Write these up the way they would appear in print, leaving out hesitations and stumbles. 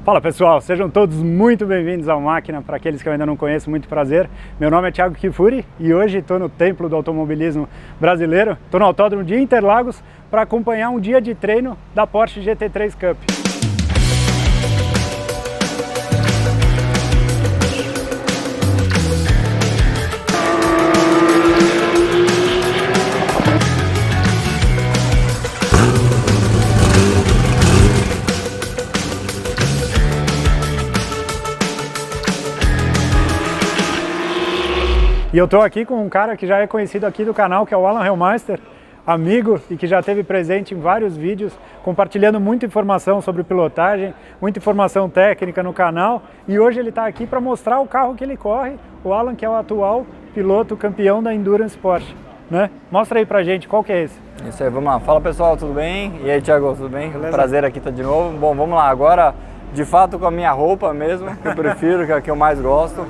Fala pessoal, sejam todos muito bem-vindos ao Máquina. Para aqueles que eu ainda não conheço, muito prazer. Meu nome é Thiago Kifuri e hoje estou no templo do automobilismo brasileiro. Estou no Autódromo de Interlagos para acompanhar um dia de treino da Porsche GT3 Cup. E eu estou aqui com um cara que já é conhecido aqui do canal, que é o Alan Hellmeister, amigo e que já esteve presente em vários vídeos, compartilhando muita informação sobre pilotagem, muita informação técnica no canal. E hoje ele está aqui para mostrar o carro que ele corre, o Alan, que é o atual piloto campeão da Endurance Porsche, né? Mostra aí pra gente, qual que é esse? Isso aí, vamos lá. Fala pessoal, tudo bem? E aí, Thiago, tudo bem? Beleza? Prazer aqui estar de novo. Bom, vamos lá, agora de fato com a minha roupa mesmo, que eu prefiro, que é a que eu mais gosto.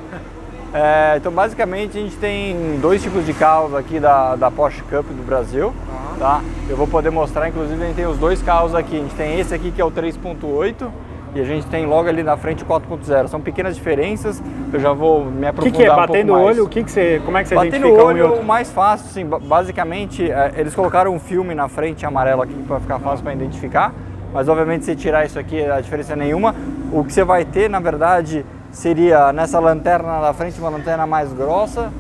Então basicamente a gente tem dois tipos de carros aqui da Porsche Cup do Brasil, tá? Eu vou poder mostrar, inclusive a gente tem os dois carros aqui, a gente tem esse aqui que é o 3.8 e a gente tem logo ali na frente o 4.0, são pequenas diferenças, eu já vou me aprofundar um pouco mais. O que é? Batendo o olho, como é que você identifica um e outro? Batendo o olho, o mais fácil, assim, basicamente eles colocaram um filme na frente amarelo aqui para ficar fácil para identificar, mas obviamente se tirar isso aqui a diferença é nenhuma, o que você vai ter na verdade seria nessa lanterna da frente uma lanterna mais grossa,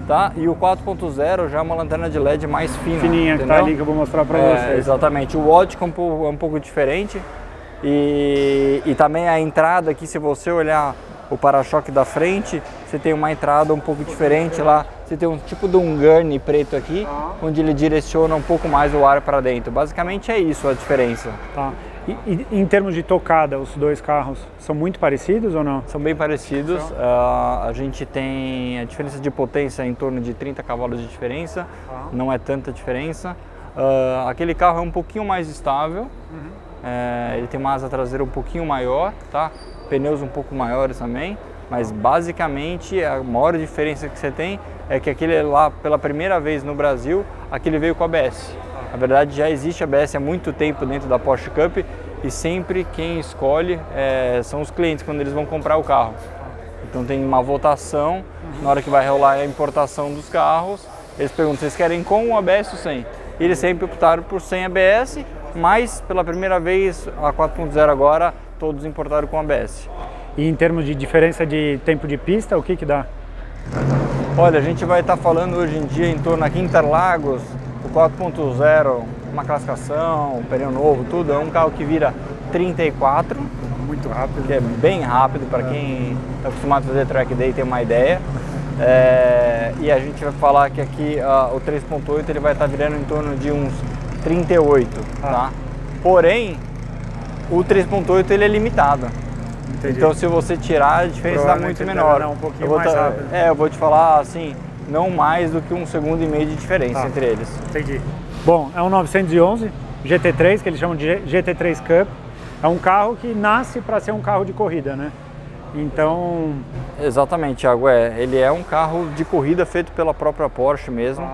tá? E o 4.0 já é uma lanterna de LED mais fina. Fininha, entendeu? Que tá ali que eu vou mostrar para vocês. Exatamente. O ótico é um pouco diferente e também a entrada aqui, se você olhar o para-choque da frente, você tem uma entrada um pouco diferente lá. Você tem um tipo de um gurney preto aqui, onde ele direciona um pouco mais o ar para dentro. Basicamente é isso a diferença. Tá. E em termos de tocada, os dois carros são muito parecidos ou não? São bem parecidos. A gente tem a diferença de potência em torno de 30 cavalos de diferença, não é tanta diferença. Aquele carro é um pouquinho mais estável, ele tem uma asa traseira um pouquinho maior, tá? Pneus um pouco maiores também, mas basicamente a maior diferença que você tem é que aquele lá, pela primeira vez no Brasil, aquele veio com ABS. Na verdade já existe ABS há muito tempo dentro da Porsche Cup e sempre quem escolhe são os clientes quando eles vão comprar o carro. Então tem uma votação, na hora que vai rolar a importação dos carros, eles perguntam, vocês querem com o ABS ou sem? E eles sempre optaram por sem ABS, mas pela primeira vez, a 4.0 agora, todos importaram com ABS. E em termos de diferença de tempo de pista, o que dá? Olha, a gente vai estar falando hoje em dia em torno aqui em Interlagos, o 4.0, uma classificação, um pneu novo, tudo, é um carro que vira 34. Muito rápido. Que é bem rápido para quem está acostumado a fazer track day ter uma ideia. E a gente vai falar que aqui o 3.8 ele vai estar virando em torno de uns 38, tá? Porém, o 3.8 ele é limitado. Entendi. Então se você tirar, a diferença está muito menor. Um pouquinho mais rápido. Eu vou te falar assim, não mais do que 1,5 segundo de diferença entre eles. Entendi. Bom, é um 911 GT3, que eles chamam de GT3 Cup. É um carro que nasce para ser um carro de corrida, né? Então... Exatamente, Thiago. Ele é um carro de corrida feito pela própria Porsche mesmo.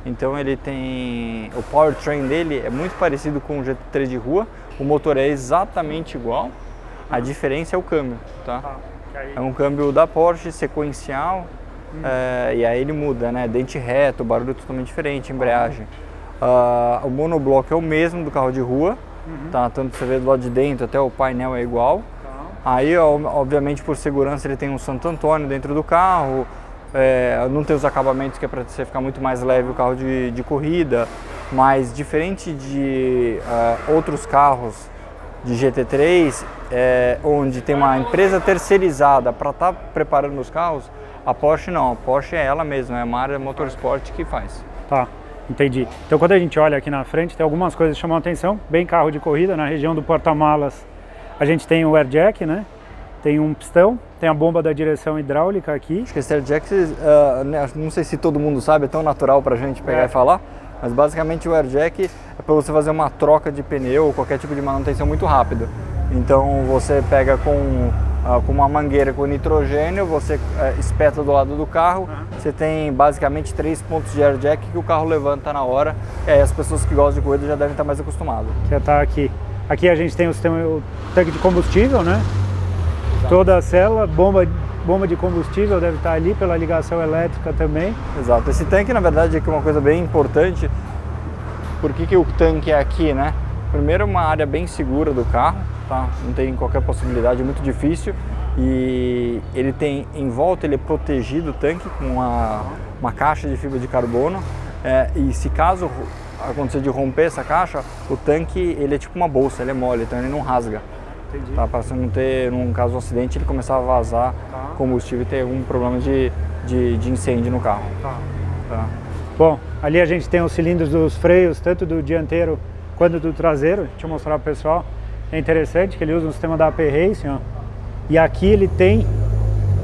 Então ele tem... O powertrain dele é muito parecido com o GT3 de rua. O motor é exatamente igual. A diferença é o câmbio, tá? É um câmbio da Porsche, sequencial. E aí ele muda, né? Dente reto, barulho totalmente diferente, embreagem. O monobloco é o mesmo do carro de rua, tá? Tanto você vê do lado de dentro até o painel é igual. Aí, obviamente, por segurança, ele tem um Santo Antônio dentro do carro, não tem os acabamentos que é para você ficar muito mais leve o carro de corrida, mas diferente de outros carros de GT3, onde tem uma empresa terceirizada para estar preparando os carros, a Porsche não, a Porsche é ela mesma, é a Marder Motorsport que faz. Tá, entendi. Então quando a gente olha aqui na frente, tem algumas coisas que chamam a atenção, bem carro de corrida, na região do porta-malas a gente tem o airjack, né? Tem um pistão, tem a bomba da direção hidráulica aqui. Acho que esse airjack, não sei se todo mundo sabe, é tão natural pra gente pegar e falar, mas basicamente o airjack é para você fazer uma troca de pneu ou qualquer tipo de manutenção muito rápido. Então você pega com uma mangueira com nitrogênio, você espeta do lado do carro, você tem basicamente 3 pontos de airjack que o carro levanta na hora, e aí as pessoas que gostam de corrida já devem estar mais acostumadas. Já está aqui. Aqui a gente tem o tanque de combustível, né? toda a célula, bomba de combustível deve estar ali pela ligação elétrica também. Exato. Esse tanque, na verdade, é uma coisa bem importante. Por que o tanque é aqui, né? Primeiro, uma área bem segura do carro, tá? Não tem qualquer possibilidade, é muito difícil. E ele tem, em volta, ele é protegido, o tanque, com uma caixa de fibra de carbono. E se caso acontecer de romper essa caixa, o tanque, ele é tipo uma bolsa, ele é mole, então ele não rasga. Entendi. Tá? Para você não ter, num caso de um acidente, ele começar a vazar combustível e ter algum problema de incêndio no carro. Tá? Bom, ali a gente tem os cilindros dos freios, tanto do dianteiro quanto do traseiro. Deixa eu mostrar para o pessoal. É interessante que ele usa um sistema da AP Racing, ó. E aqui ele tem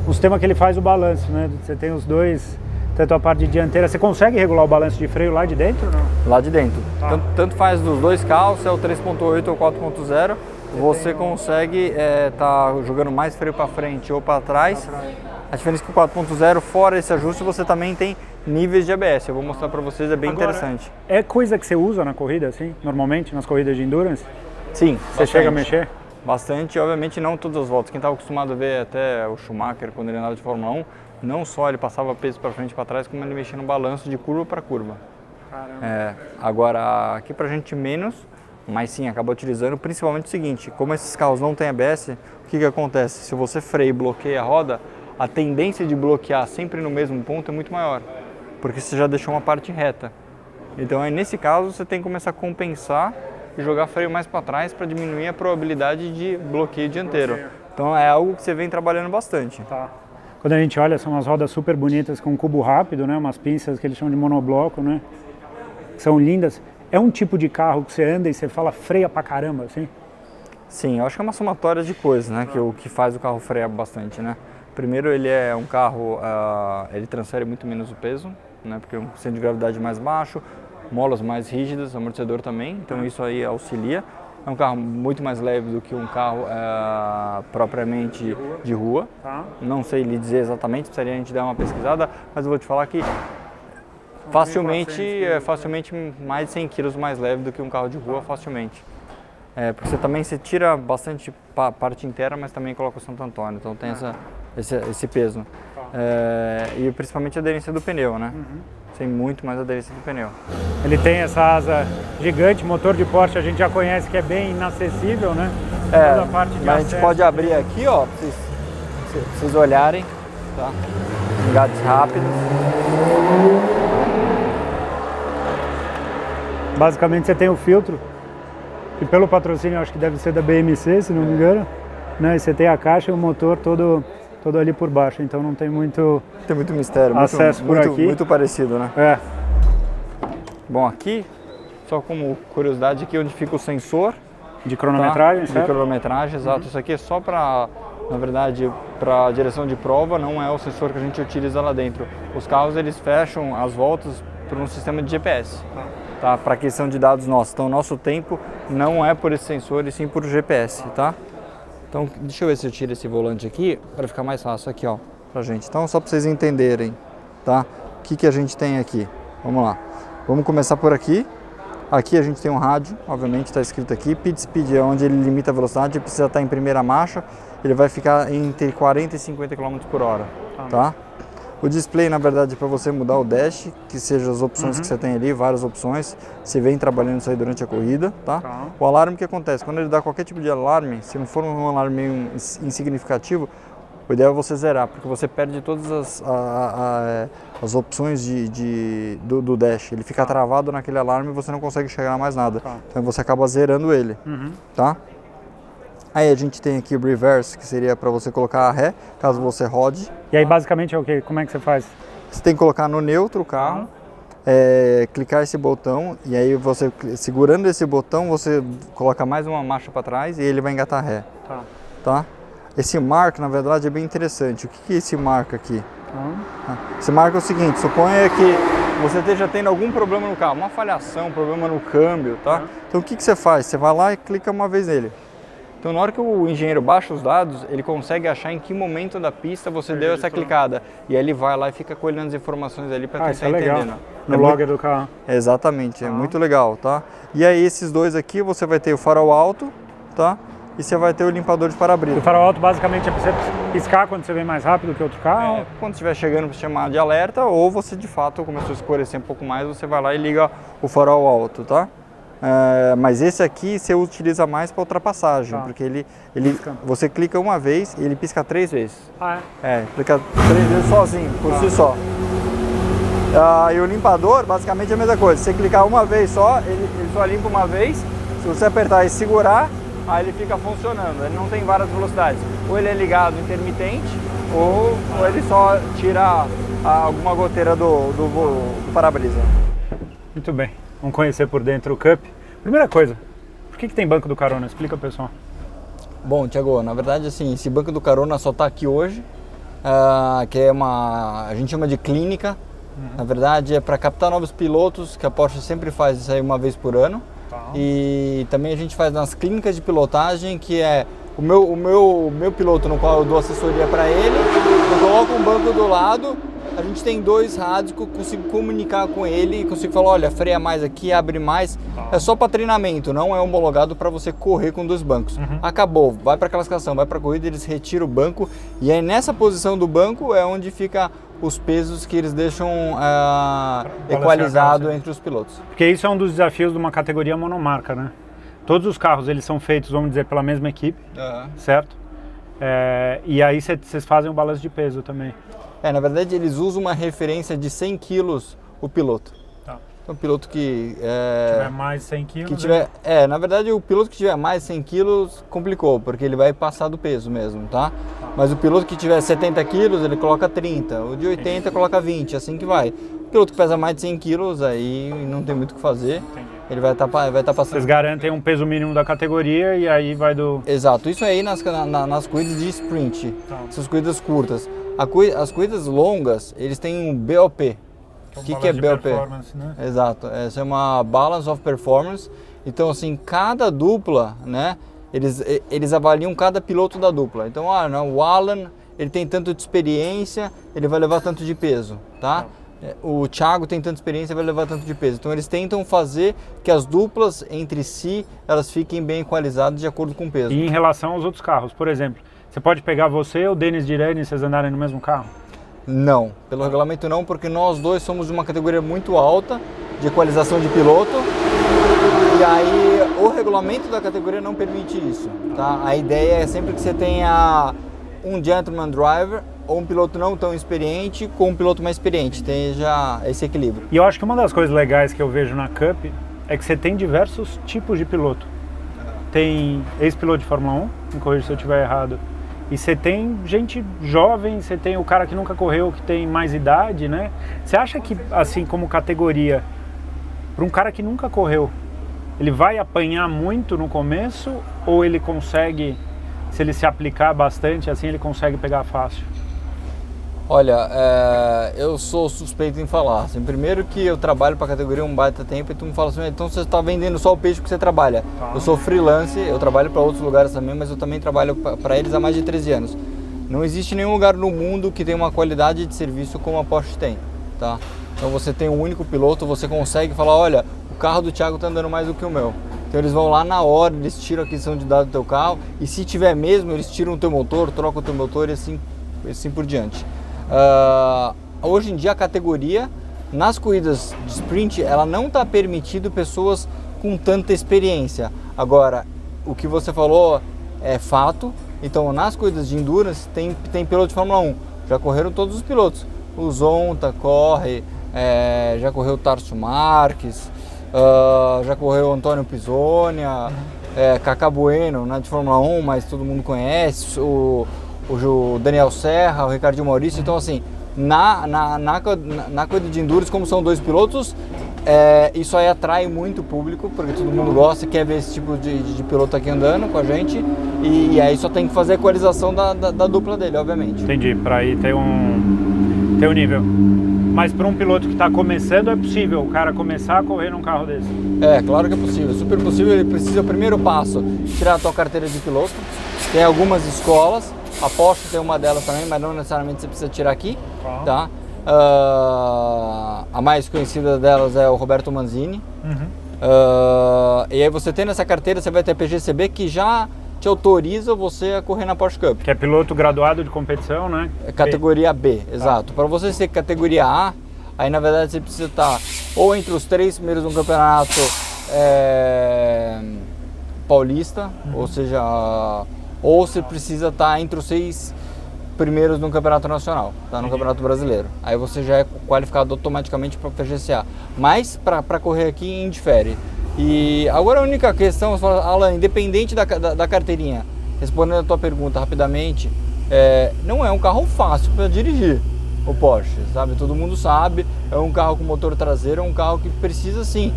um sistema que ele faz o balanço, né? Você tem os dois, tanto a parte de dianteira. Você consegue regular o balanço de freio lá de dentro ou não? Lá de dentro. Tanto faz dos dois carros, se é o 3.8 ou 4.0, você consegue tá jogando mais freio para frente ou para trás. A diferença é que o 4.0, fora esse ajuste, você também tem níveis de ABS. Eu vou mostrar para vocês, é bem interessante. É coisa que você usa na corrida, assim, normalmente, nas corridas de endurance? Sim. Você chega a mexer? Bastante, obviamente não todas as voltas. Quem estava acostumado a ver até o Schumacher, quando ele andava de Fórmula 1, não só ele passava peso para frente e para trás, como ele mexia no balanço de curva para curva. Agora, aqui pra gente menos, mas sim, acaba utilizando principalmente o seguinte: como esses carros não têm ABS, o que acontece? Se você freia e bloqueia a roda, a tendência de bloquear sempre no mesmo ponto é muito maior, porque você já deixou uma parte reta. Então, nesse caso, você tem que começar a compensar e jogar freio mais para trás para diminuir a probabilidade de bloqueio dianteiro. Então, é algo que você vem trabalhando bastante. Quando a gente olha, são umas rodas super bonitas com cubo rápido, né? Umas pinças que eles chamam de monobloco, né? São lindas. É um tipo de carro que você anda e você fala freia pra caramba, assim? Sim, eu acho que é uma somatória de coisas, né? Que faz o carro frear bastante, né? Primeiro, ele é um carro, ele transfere muito menos o peso, né? Porque é um centro de gravidade mais baixo, molas mais rígidas, amortecedor também, então isso aí auxilia. É um carro muito mais leve do que um carro propriamente de rua. Não sei lhe dizer exatamente, precisaria a gente dar uma pesquisada, mas eu vou te falar que facilmente mais de 100 kg mais leve do que um carro de rua, facilmente. Porque você tira bastante parte inteira, mas também coloca o Santo Antônio, então tem esse peso. E principalmente a aderência do pneu, né? Tem muito mais aderência do pneu. Ele tem essa asa gigante, motor de Porsche a gente já conhece que é bem inacessível, né? Toda a parte de mas a gente pode abrir aqui, ó, pra vocês olharem, tá? Engates rápidos. Basicamente você tem o filtro, e pelo patrocínio acho que deve ser da BMC, se não me engano, né? E você tem a caixa e o motor todo ali por baixo, então não tem muito... Tem muito mistério, acesso por aqui. Muito parecido, né? Bom, aqui, só como curiosidade, aqui onde fica o sensor de cronometragem, certo? De cronometragem, exato. Isso aqui é só para, na verdade, para direção de prova, não é o sensor que a gente utiliza lá dentro. Os carros, eles fecham as voltas por um sistema de GPS, tá? Para aquisição de dados nossos. Então, o nosso tempo não é por esse sensor, e sim por GPS, tá? Então, deixa eu ver se eu tiro esse volante aqui, para ficar mais fácil aqui, ó, pra gente. Então, só para vocês entenderem, tá? O que a gente tem aqui. Vamos lá. Vamos começar por aqui. Aqui a gente tem um rádio, obviamente está escrito aqui. Pit Speed é onde ele limita a velocidade, precisa estar em primeira marcha. Ele vai ficar entre 40 e 50 km por hora, tá? O display, na verdade, é para você mudar o dash, que seja as opções que você tem ali, várias opções. Você vem trabalhando isso aí durante a corrida, tá? O alarme, que acontece? Quando ele dá qualquer tipo de alarme, se não for um alarme meio insignificativo, o ideal é você zerar, porque você perde todas as opções do dash. Ele fica travado naquele alarme e você não consegue chegar a mais nada. Então você acaba zerando ele, tá? Aí a gente tem aqui o reverse, que seria para você colocar a ré, caso você rode. E aí basicamente é o quê? Como é que você faz? Você tem que colocar no neutro o carro, clicar esse botão, e aí você, segurando esse botão, você coloca mais uma marcha para trás e ele vai engatar ré. Tá? Esse marco, na verdade, é bem interessante. O que é esse marco aqui? Esse marco é o seguinte: suponha que você esteja tendo algum problema no carro, uma falhação, um problema no câmbio, tá? Então o que você faz? Você vai lá e clica uma vez nele. Então, na hora que o engenheiro baixa os dados, ele consegue achar em que momento da pista você deu essa clicada. E aí ele vai lá e fica colhendo as informações ali para tentar entender. No logger do carro. Exatamente, é muito legal, tá? E aí esses dois aqui, você vai ter o farol alto, tá? e você vai ter o limpador de para-brisa. O farol alto basicamente é para você piscar quando você vem mais rápido que outro carro? Quando estiver chegando para chamar de alerta, ou você de fato começou a escurecer um pouco mais, você vai lá e liga o farol alto, tá? Mas esse aqui você utiliza mais para ultrapassagem, porque você clica uma vez e ele pisca 3 vezes. Clica 3 vezes sozinho, por si só. E o limpador, basicamente é a mesma coisa. Se você clicar uma vez só, ele só limpa uma vez. Se você apertar e segurar, aí ele fica funcionando. Ele não tem várias velocidades. Ou ele é ligado intermitente, ou ele só tira alguma goteira do para-brisa. Muito bem. Vamos conhecer por dentro o Cup. Primeira coisa, por que tem banco do carona? Explica, pessoal. Bom, Thiago, na verdade, assim, esse banco do carona só está aqui hoje, que é a gente chama de clínica. Na verdade, é para captar novos pilotos, que a Porsche sempre faz isso aí uma vez por ano. E também a gente faz nas clínicas de pilotagem, que é o meu piloto, no qual eu dou assessoria para ele. Eu coloco um banco do lado. A gente tem 2 rádios que eu consigo comunicar com ele e consigo falar, olha, freia mais aqui, abre mais. É só para treinamento, não é homologado para você correr com 2 bancos. Acabou, vai para classificação, vai para corrida, eles retiram o banco e aí nessa posição do banco é onde fica os pesos que eles deixam equalizado entre os pilotos. Porque isso é um dos desafios de uma categoria monomarca, né? Todos os carros eles são feitos, vamos dizer, pela mesma equipe, certo? E aí vocês fazem o balanço de peso também. Na verdade, eles usam uma referência de 100 quilos o piloto. Então, o piloto que... tiver mais 100 quilos... na verdade, o piloto que tiver mais 100 quilos complicou, porque ele vai passar do peso mesmo, tá? Mas o piloto que tiver 70 quilos, ele coloca 30. O de 80 coloca 20, assim que vai. O piloto que pesa mais de 100 quilos, aí não tem muito o que fazer. Entendi. Ele vai estar passando. Vocês garantem um peso mínimo da categoria e aí vai do... Exato, isso aí nas corridas de sprint, essas corridas curtas. As corridas longas, eles têm um BOP. O que é BOP? Né? Exato, essa é uma Balance of Performance. Então, assim, cada dupla, né, eles avaliam cada piloto da dupla. Então, o Alan, ele tem tanto de experiência, ele vai levar tanto de peso, tá? O Thiago tem tanta experiência, vai levar tanto de peso. Então, eles tentam fazer que as duplas entre si, elas fiquem bem equalizadas de acordo com o peso. E em relação aos outros carros, por exemplo, você pode pegar você ou o Denis Dirani e vocês andarem no mesmo carro? Não, pelo regulamento não, porque nós dois somos de uma categoria muito alta de equalização de piloto e aí o regulamento da categoria não permite isso, tá? A ideia é sempre que você tenha um gentleman driver ou um piloto não tão experiente com um piloto mais experiente, tenha esse equilíbrio. E eu acho que uma das coisas legais que eu vejo na Cup é que você tem diversos tipos de piloto. Tem ex-piloto de Fórmula 1, me corrija se eu estiver errado, e você tem gente jovem, você tem o cara que nunca correu, que tem mais idade, né? Você acha que, assim como categoria, para um cara que nunca correu, ele vai apanhar muito no começo ou ele consegue, se ele se aplicar bastante, assim ele consegue pegar fácil? Olha, eu sou suspeito em falar. Assim, primeiro que eu trabalho para a categoria um baita tempo e tu me fala assim, então você está vendendo só o peixe que você trabalha. Eu sou freelance, eu trabalho para outros lugares também, mas eu também trabalho para eles há mais de 13 anos. Não existe nenhum lugar no mundo que tenha uma qualidade de serviço como a Porsche tem, tá? Então você tem um único piloto, você consegue falar, olha, o carro do Thiago está andando mais do que o meu. Então eles vão lá na hora, eles tiram a aquisição de dados do teu carro e se tiver mesmo, eles tiram o teu motor, trocam o teu motor e assim por diante. Hoje em dia a categoria nas corridas de sprint ela não está permitindo pessoas com tanta experiência. Agora o que você falou é fato. Então nas corridas de endurance tem piloto de Fórmula 1, já correram todos os pilotos. O Zonta corre, já correu o Tarso Marques, já correu o Antônio Pisonia, Cacá Bueno, não é de Fórmula 1, mas todo mundo conhece, o Daniel Serra, o Ricardinho Maurício. Então assim, na corrida de endurance, como são 2 pilotos, isso aí atrai muito o público, porque todo mundo gosta, quer ver esse tipo de piloto aqui andando com a gente, e aí só tem que fazer a equalização da dupla dele, obviamente. Entendi, para aí ter um nível. Mas para um piloto que está começando é possível o cara começar a correr num carro desse? Claro que é possível, super possível. Ele precisa, o primeiro passo, tirar a tua carteira de piloto. Tem algumas escolas, a Porsche tem uma delas também, mas não necessariamente você precisa tirar aqui, tá? A mais conhecida delas é o Roberto Manzini. E aí você tendo essa carteira, você vai ter a PGCB, que já te autoriza você a correr na Porsche Cup. Que é piloto graduado de competição, né? É categoria B, exato. Para você ser categoria A, aí na verdade você precisa estar ou entre os 3 primeiros no campeonato paulista, ou seja, ou você precisa estar entre os 6 primeiros no campeonato nacional, tá? No campeonato brasileiro. Aí você já é qualificado automaticamente para o PGCA. Mas para correr aqui indifere. E agora a única questão, você fala, Alan, independente da carteirinha, respondendo a tua pergunta rapidamente, não é um carro fácil para dirigir, o Porsche, sabe? Todo mundo sabe, é um carro com motor traseiro, é um carro que precisa sim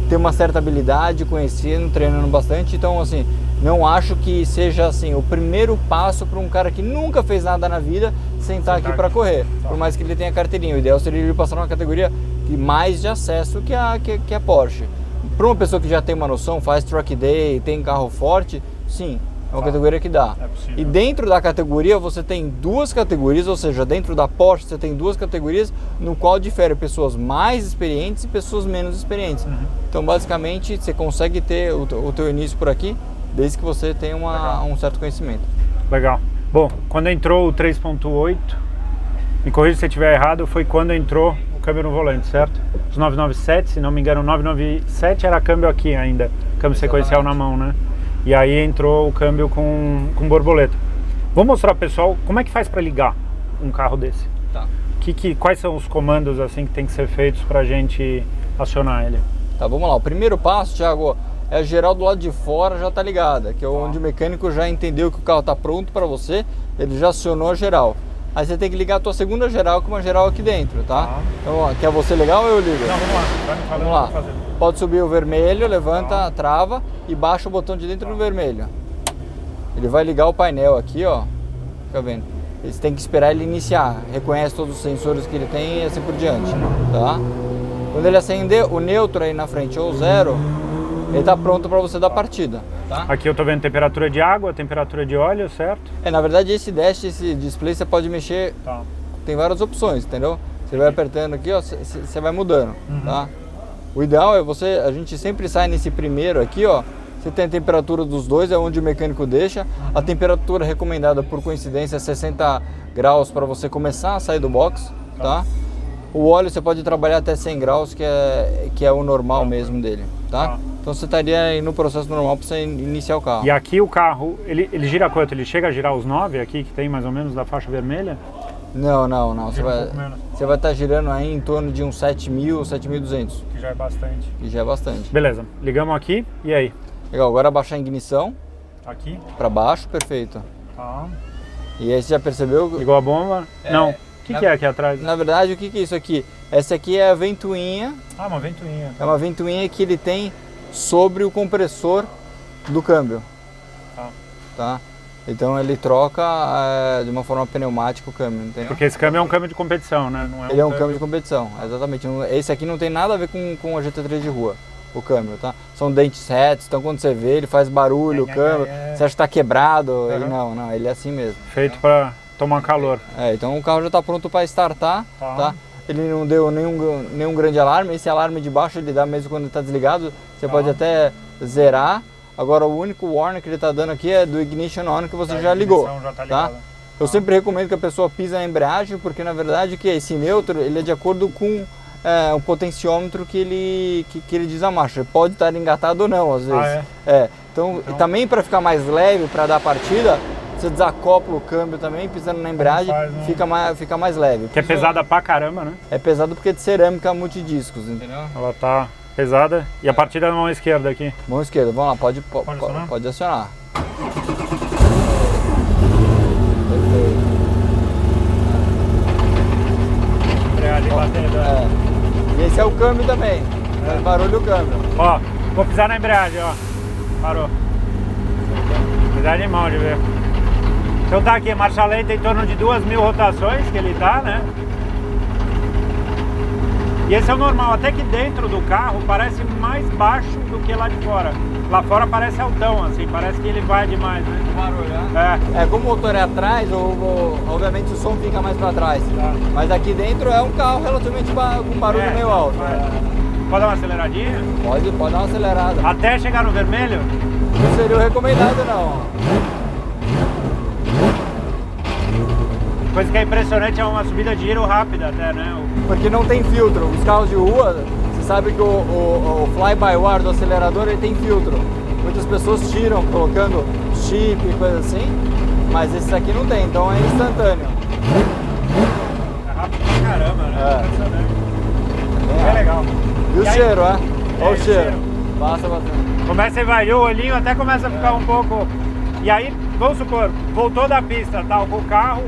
ter uma certa habilidade, conhecendo, treinando bastante. Então assim, não acho que seja assim o primeiro passo para um cara que nunca fez nada na vida sentar aqui para correr, por mais que ele tenha carteirinha. O ideal seria ele passar numa categoria mais de acesso que a Porsche. Para uma pessoa que já tem uma noção, faz truck day, tem carro forte, sim, é uma categoria que dá. E dentro da categoria você tem 2 categorias, ou seja, dentro da Porsche você tem 2 categorias no qual difere pessoas mais experientes e pessoas menos experientes. Então basicamente você consegue ter o teu início por aqui, desde que você tenha um certo conhecimento. Legal. Bom, quando entrou o 3.8, me corrija se eu estiver errado, foi quando entrou o câmbio no volante, certo? Os 997, se não me engano, o 997 era câmbio aqui ainda, câmbio sequencial na mão, né? E aí entrou o câmbio com borboleta. Vou mostrar pro pessoal como é que faz para ligar um carro desse. Tá. Quais são os comandos assim que tem que ser feitos para a gente acionar ele? Tá, vamos lá. O primeiro passo, Thiago, é a geral do lado de fora já tá ligada, que é onde o mecânico já entendeu que o carro tá pronto para você, ele já acionou a geral. Aí você tem que ligar a tua segunda geral com uma geral aqui dentro, tá? Então, ó, quer você ligar ou eu ligo? Não, vamos lá. Vai me falando, vamos lá. Pode subir o vermelho, levanta, trava e baixa o botão de dentro do vermelho. Ele vai ligar o painel aqui, ó. Fica vendo? Você tem que esperar ele iniciar. Reconhece todos os sensores que ele tem e assim por diante, tá? Quando ele acender o neutro aí na frente ou zero, ele tá pronto para você dar partida, tá? Aqui eu tô vendo temperatura de água, temperatura de óleo, certo? Na verdade esse dash, esse display você pode mexer, tem várias opções, entendeu? Você vai apertando aqui, ó, você vai mudando, tá? O ideal é a gente sempre sai nesse primeiro aqui, ó. Você tem a temperatura dos dois, é onde o mecânico deixa. A temperatura recomendada por coincidência é 60 graus para você começar a sair do box, tá? O óleo você pode trabalhar até 100 graus, que é o normal mesmo dele, tá? Então você estaria aí no processo normal para você iniciar o carro. E aqui o carro, ele gira quanto? Ele chega a girar os 9 aqui, que tem mais ou menos da faixa vermelha? Não. Você vai estar girando aí em torno de uns 7.000, 7.200. Que já é bastante. Que já é bastante. Beleza, ligamos aqui, e aí? Legal, agora abaixar a ignição. Aqui? Para baixo, perfeito. Tá. E aí você já percebeu? Ligou a bomba? Não. O que é aqui atrás? Na verdade, o que é isso aqui? Essa aqui é a ventoinha. Ah, uma ventoinha. É uma ventoinha que ele tem sobre o compressor do câmbio. Tá? Então ele troca de uma forma pneumática o câmbio, entendeu? Porque esse câmbio é um câmbio de competição, né? Não é ele é um câmbio de competição, exatamente. Esse aqui não tem nada a ver com a GT3 de rua, o câmbio, tá? São dentes retos, então quando você vê ele faz barulho, o câmbio, você acha que tá quebrado, ele não, ele é assim mesmo. Feito para tomar calor. Então o carro já está pronto para startar, tá? Ele não deu nenhum grande alarme, esse alarme de baixo ele dá mesmo quando ele está desligado, você pode até zerar. Agora o único warning que ele está dando aqui é do ignition on, que você já ligou, tá? Eu sempre recomendo que a pessoa pise na embreagem, porque na verdade que esse neutro ele é de acordo com o potenciômetro que ele diz a marcha. Ele pode estar engatado ou não, às vezes. Então também para ficar mais leve, para dar partida, você desacopla o câmbio também, pisando na embreagem, fica mais leve. Que é pesada pra caramba, né? É pesado porque é de cerâmica multidiscos, entendeu? Ela tá pesada. E a partida na mão esquerda aqui? Mão esquerda, vamos lá, pode acionar. Embreagem batendo. E esse é o câmbio também, faz barulho o câmbio. Ó, vou pisar na embreagem, ó. Parou. Pisar de mão de ver. Então tá aqui, marcha lenta em torno de 2.000 rotações que ele tá, né? E esse é o normal, até que dentro do carro parece mais baixo do que lá de fora. Lá fora parece altão, assim, parece que ele vai demais, né? O barulho, né? Como o motor é atrás, obviamente o som fica mais pra trás. Tá. Mas aqui dentro é um carro relativamente com barulho meio alto. Pode dar uma aceleradinha? Pode dar uma acelerada. Até chegar no vermelho? não seria o recomendado não. Coisa que é impressionante é uma subida de giro rápida até, né? Porque não tem filtro. Os carros de rua, você sabe que o fly-by-wire do acelerador ele tem filtro. Muitas pessoas tiram colocando chip e coisa assim, mas esse aqui não tem, então é instantâneo. É rápido pra caramba, né? É. Impressionante. É legal. E o aí? cheiro, é? Olha o o cheiro. cheiro. Passa bastante. Começa a invadir o olhinho, até começa a ficar um pouco... E aí, vamos supor, voltou da pista, tal, com o carro,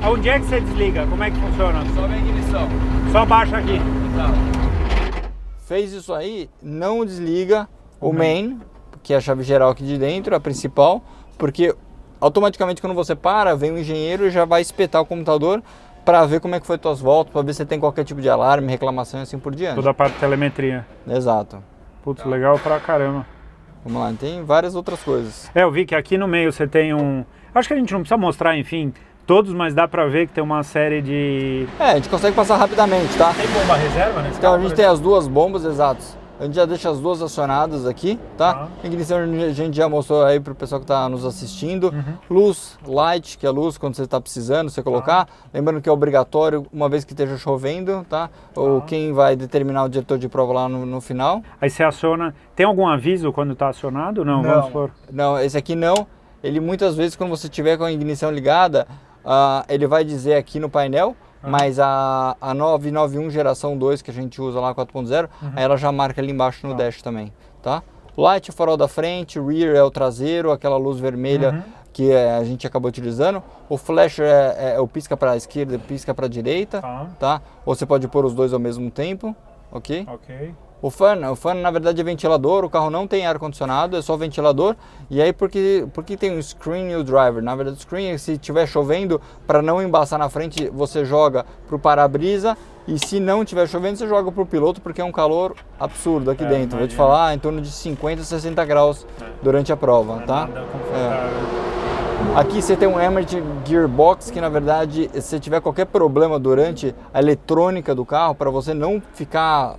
onde é que você desliga? Como é que funciona? Sobe a ignição. Só baixa aqui. Fez isso aí, não desliga o main, que é a chave geral aqui de dentro, a principal, porque automaticamente quando você para, vem o engenheiro e já vai espetar o computador para ver como é que foi tuas voltas, para ver se tem qualquer tipo de alarme, reclamação e assim por diante. Toda a parte de telemetria. Exato. Putz, legal pra caramba. Vamos lá, tem várias outras coisas. Eu vi que aqui no meio você tem um... Acho que a gente não precisa mostrar, enfim, todos, mas dá pra ver que tem uma série de... A gente consegue passar rapidamente, tá? Tem bomba reserva nesse Então carro, a gente tem as duas bombas, exatos. A gente já deixa as duas acionadas aqui, tá? A ignição a gente já mostrou aí pro pessoal que tá nos assistindo. Luz, light, que é a luz quando você tá precisando, você colocar. Lembrando que é obrigatório uma vez que esteja chovendo, tá? Ou quem vai determinar o diretor de prova lá no final. Aí você aciona... Tem algum aviso quando tá acionado? Não, vamos por... Não, esse aqui não. Ele muitas vezes quando você tiver com a ignição ligada, ele vai dizer aqui no painel, mas a 991 geração 2 que a gente usa lá, 4.0, ela já marca ali embaixo no dash também, tá? Light, o farol da frente, rear é o traseiro, aquela luz vermelha que a gente acabou utilizando. O flasher é o pisca para a esquerda e pisca para a direita, tá? Ou você pode pôr os dois ao mesmo tempo, ok? Ok. O fan na verdade é ventilador, o carro não tem ar-condicionado, é só ventilador. E aí porque tem um screen e o driver? Na verdade o screen, se estiver chovendo, para não embaçar na frente, você joga para o para-brisa. E se não estiver chovendo, você joga para o piloto, porque é um calor absurdo aqui dentro. Vou te falar, em torno de 50 a 60 graus durante a prova, tá? Aqui você tem um Emergency Gearbox, que na verdade, se tiver qualquer problema durante a eletrônica do carro, para você não ficar,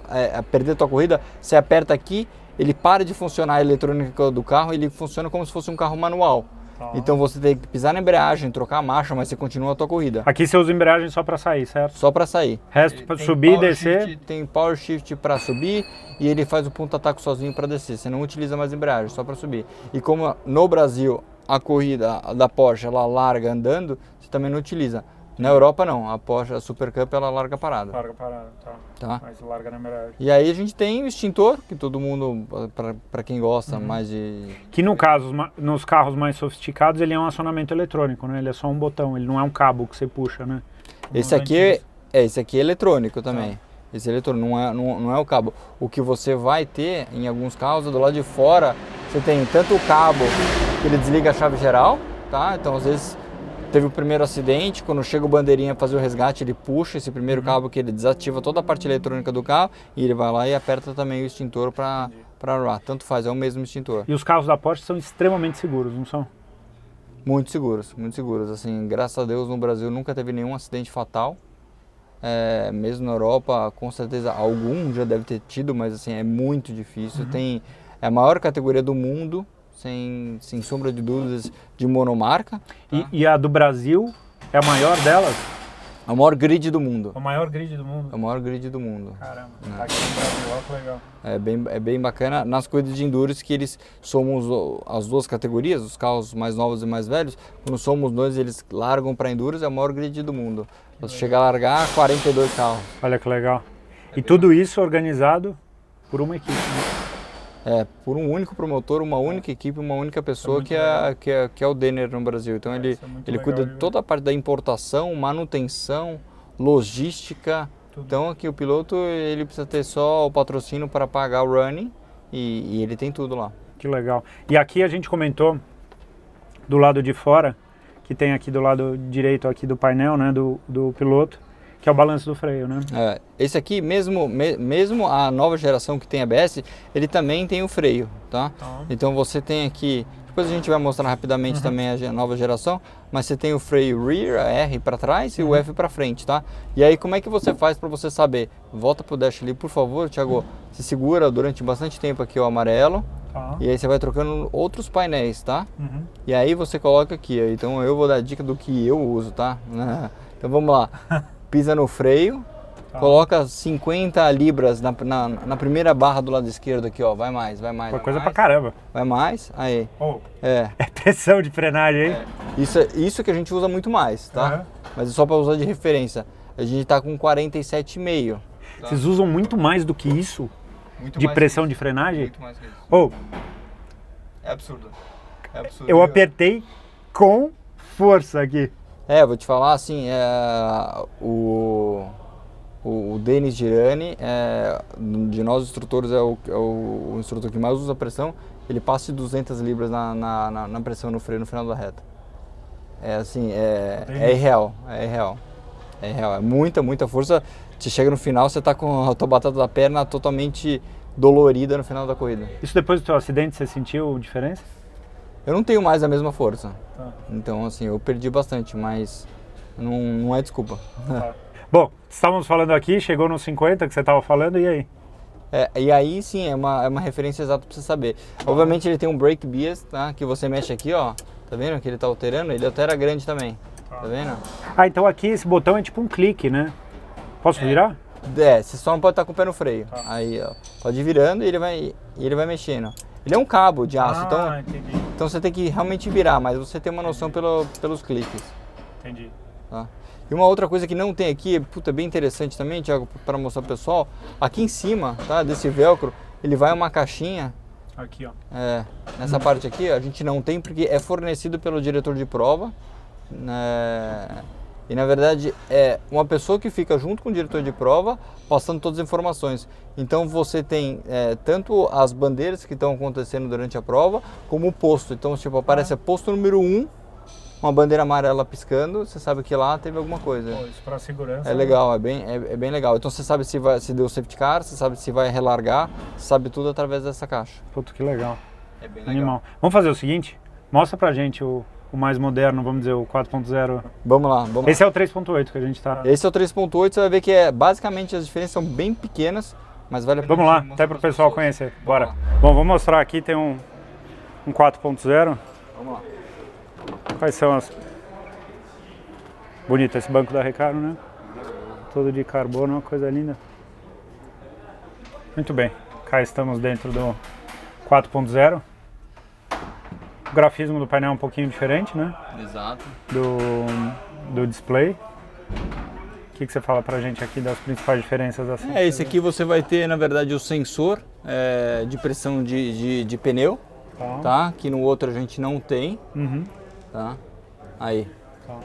perder a tua corrida, você aperta aqui, ele para de funcionar a eletrônica do carro, ele funciona como se fosse um carro manual. Então você tem que pisar na embreagem, trocar a marcha, mas você continua a tua corrida. Aqui você usa embreagem só para sair, certo? Só para sair. Resto para subir e descer? Tem power shift para subir e ele faz o ponta-ataque sozinho para descer. Você não utiliza mais embreagem, só para subir. E como no Brasil a corrida da Porsche ela larga andando, você também não utiliza. Na Europa não, a Porsche, a Super Cup, ela larga parada. Larga parada, tá. Mas larga na embreagem. E aí a gente tem o extintor, que todo mundo, para quem gosta mais de... Que no caso, nos carros mais sofisticados, ele é um acionamento eletrônico, né? Ele é só um botão, ele não é um cabo que você puxa, né? Esse aqui é eletrônico também. Esse eletrônico não é o cabo. O que você vai ter em alguns carros, do lado de fora, você tem tanto o cabo que ele desliga a chave geral, tá? Então às vezes teve o primeiro acidente, quando chega o bandeirinha fazer o resgate, ele puxa esse primeiro cabo que ele desativa toda a parte eletrônica do carro e ele vai lá e aperta também o extintor para lá. Tanto faz, é o mesmo extintor. E os carros da Porsche são extremamente seguros, não são? Muito seguros, muito seguros. Assim, graças a Deus no Brasil nunca teve nenhum acidente fatal. Mesmo na Europa, com certeza algum já deve ter tido, mas assim, é muito difícil. É a maior categoria do mundo, sem sombra de dúvidas, de monomarca. Tá? E a do Brasil é a maior delas? É o maior grid do mundo. O maior grid do mundo? É o maior grid do mundo. Caramba, tá aqui no Brasil, olha que legal. É bem bacana. Nas corridas de endurance, que eles somos as duas categorias, os carros mais novos e mais velhos, quando somos dois, eles largam para endurance, é o maior grid do mundo. Você chega a largar 42 carros. Olha que legal. E tudo isso organizado por uma equipe, né? Por um único promotor, uma única equipe, uma única pessoa que é o Denner no Brasil. Então ele cuida de toda a parte da importação, manutenção, logística. Tudo. Então aqui o piloto ele precisa ter só o patrocínio para pagar o running e ele tem tudo lá. Que legal. E aqui a gente comentou do lado de fora, que tem aqui do lado direito aqui do painel, né, do piloto, que é o balanço do freio, né? Esse aqui, mesmo a nova geração que tem ABS, ele também tem o freio, tá? Então você tem aqui, depois a gente vai mostrar rapidamente também a nova geração, mas você tem o freio rear, a R para trás e o F para frente, tá? E aí como é que você faz para você saber? Volta pro dash ali, por favor, Thiago, se segura durante bastante tempo aqui o amarelo, E aí você vai trocando outros painéis, tá? Uhum. E aí você coloca aqui, ó. Então eu vou dar dica do que eu uso, tá? Então vamos lá. Pisa no freio, coloca 50 libras na primeira barra do lado esquerdo aqui, ó. Vai mais, vai mais. Uma vai coisa mais, pra caramba. Vai mais, aí. Oh. É. É pressão de frenagem, hein? Isso que a gente usa muito mais, tá? Uhum. Mas é só pra usar de referência. A gente tá com 47,5. Tá? Vocês usam muito mais do que isso? Muito De mais pressão que de frenagem? Muito mais que isso. Oh, É absurdo. É absurdo. eu apertei com força aqui. Vou te falar assim, o Denis Girani, de nós instrutores, é o instrutor que mais usa pressão. Ele passa de 200 libras na pressão no freio no final da reta. É assim, é irreal, é irreal. É irreal, é muita força. Você chega no final, você tá com a tua batata da perna totalmente dolorida no final da corrida. Isso depois do teu acidente, você sentiu diferença? Eu não tenho mais a mesma força. Tá. Então, assim, eu perdi bastante, mas não é desculpa. Tá. Bom, estávamos falando aqui, chegou nos 50 que você estava falando, e aí? E aí sim, é uma referência exata para você saber. Obviamente ele tem um brake bias, tá? Que você mexe aqui, ó. Tá vendo que ele tá alterando? Ele altera grande também. Tá vendo? Ah, então aqui esse botão é tipo um clique, né? Posso virar? Você só não pode estar com o pé no freio. Tá. Aí, ó, pode ir virando e ele vai mexendo. Ele é um cabo de aço, então você tem que realmente virar, mas você tem uma noção pelos cliques. Entendi. Tá? E uma outra coisa que não tem aqui, bem interessante também, Thiago, para mostrar pro pessoal, aqui em cima, tá, desse velcro, ele vai uma caixinha. Aqui, ó. Nessa parte aqui, a gente não tem porque é fornecido pelo diretor de prova. E na verdade é uma pessoa que fica junto com o diretor de prova passando todas as informações. Então você tem tanto as bandeiras que estão acontecendo durante a prova, como o posto. Então tipo, aparece posto número 1, uma bandeira amarela piscando, você sabe que lá teve alguma coisa. Isso para segurança. É legal, é bem legal. Então você sabe se deu safety car, você sabe se vai relargar, você sabe tudo através dessa caixa. Puta, que legal. É bem legal. Animal. Vamos fazer o seguinte, mostra pra gente o mais moderno, vamos dizer, o 4.0. Vamos lá. Esse é o 3.8 que a gente tá... Esse é o 3.8, você vai ver que basicamente as diferenças são bem pequenas, mas vale a pena. Vamos lá, até para o pessoal conhecer. Bora. Bom, vou mostrar aqui, tem um 4.0. Vamos lá. Quais são as... Bonito esse banco da Recaro, né? Todo de carbono, uma coisa linda. Muito bem, cá estamos dentro do 4.0. O grafismo do painel é um pouquinho diferente, né? Exato. Do display. O que você fala pra gente aqui das principais diferenças assim? Esse aqui você vai ter, na verdade, o sensor de pressão de pneu, tá? Que no outro a gente não tem, tá? Aí,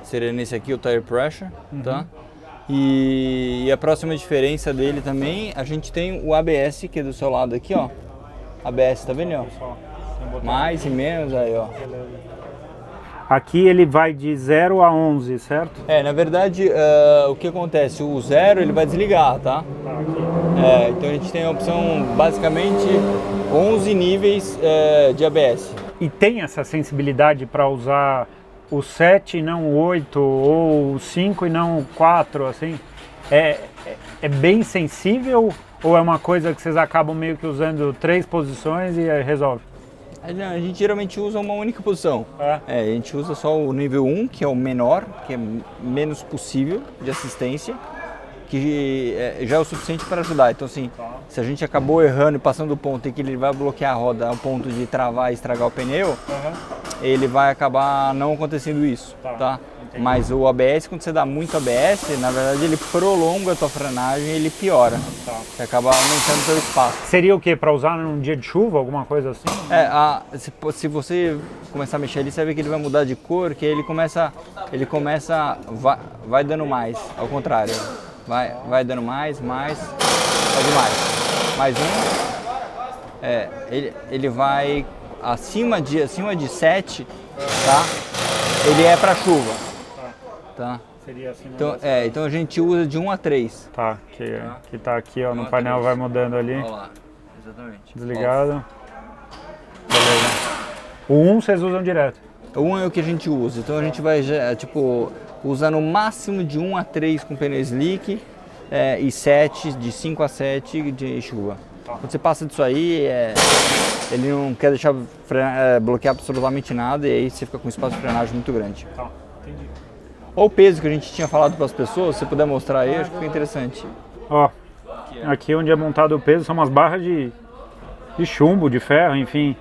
seria nesse aqui o tire pressure, tá? E a próxima diferença dele também, a gente tem o ABS, que é do seu lado aqui, ó. ABS, tá vendo, ó? Mais e menos aí, ó. Aqui ele vai de 0 a 11, certo? Na verdade, o que acontece? O 0 ele vai desligar, tá? Então a gente tem a opção, basicamente, 11 níveis de ABS. E tem essa sensibilidade para usar o 7 e não o 8, ou o 5 e não o 4, assim? É bem sensível ou é uma coisa que vocês acabam meio que usando 3 posições e resolve? A gente geralmente usa uma única posição. A gente usa só o nível 1, que é o menor, que é menos possível de assistência, que já é o suficiente para ajudar. Então assim, se a gente acabou errando e passando do ponto em que ele vai bloquear a roda ao ponto de travar e estragar o pneu, ele vai acabar não acontecendo isso, tá? Mas o ABS, quando você dá muito ABS, na verdade ele prolonga a tua frenagem e ele piora. Você acaba aumentando o seu espaço. Seria o que? Para usar num dia de chuva, alguma coisa assim? Se você começar a mexer ali, você vai ver que ele vai mudar de cor, que ele começa vai dando mais, ao contrário. Vai dando mais, pode mais um. Ele vai acima de 7, tá? Ele é para chuva. Tá. Seria assim, então a gente usa de 1 a 3. Tá, que tá aqui, ó, no painel vai mudando ali. Olha lá, exatamente. Desligado. Beleza. O 1 vocês usam direto? O 1 é o que a gente usa, então a gente vai, usar no máximo de 1 a 3 com pneu slick e 7, de 5 a 7 de chuva. Quando você passa disso aí, ele não quer deixar bloquear absolutamente nada e aí você fica com um espaço de frenagem muito grande. Entendi. Ou o peso que a gente tinha falado para as pessoas, se você puder mostrar aí, acho que fica interessante. Ó, aqui onde é montado o peso são umas barras de chumbo, de ferro, enfim.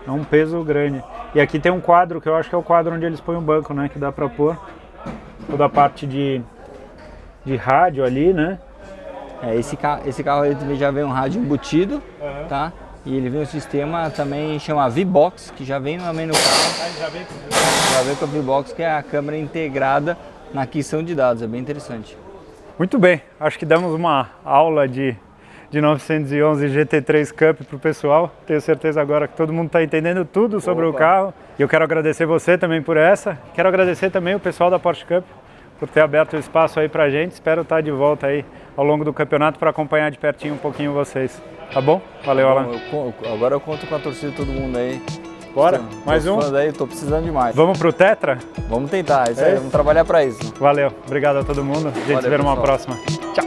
É um peso grande. E aqui tem um quadro, que eu acho que é o quadro onde eles põem o banco, né? Que dá pra pôr toda a parte de rádio ali, né? Esse carro ele também já vem um rádio embutido, tá? E ele vem um sistema também chama V-Box, que já vem também no carro. Já vem com a V-Box, que é a câmera integrada na aquisição de dados, é bem interessante. Muito bem, acho que damos uma aula de 911 GT3 Cup para o pessoal. Tenho certeza agora que todo mundo está entendendo tudo sobre o carro. E eu quero agradecer você também por essa. Quero agradecer também o pessoal da Porsche Cup por ter aberto o espaço aí pra gente. Espero estar de volta aí ao longo do campeonato para acompanhar de pertinho um pouquinho vocês. Tá bom? Valeu, Alan. Agora eu conto com a torcida de todo mundo aí. Bora? Mais um? Aí, tô precisando demais. Vamos pro Tetra? Vamos tentar, isso aí, vamos trabalhar para isso. Valeu, obrigado a todo mundo. A gente se vê numa próxima. Tchau!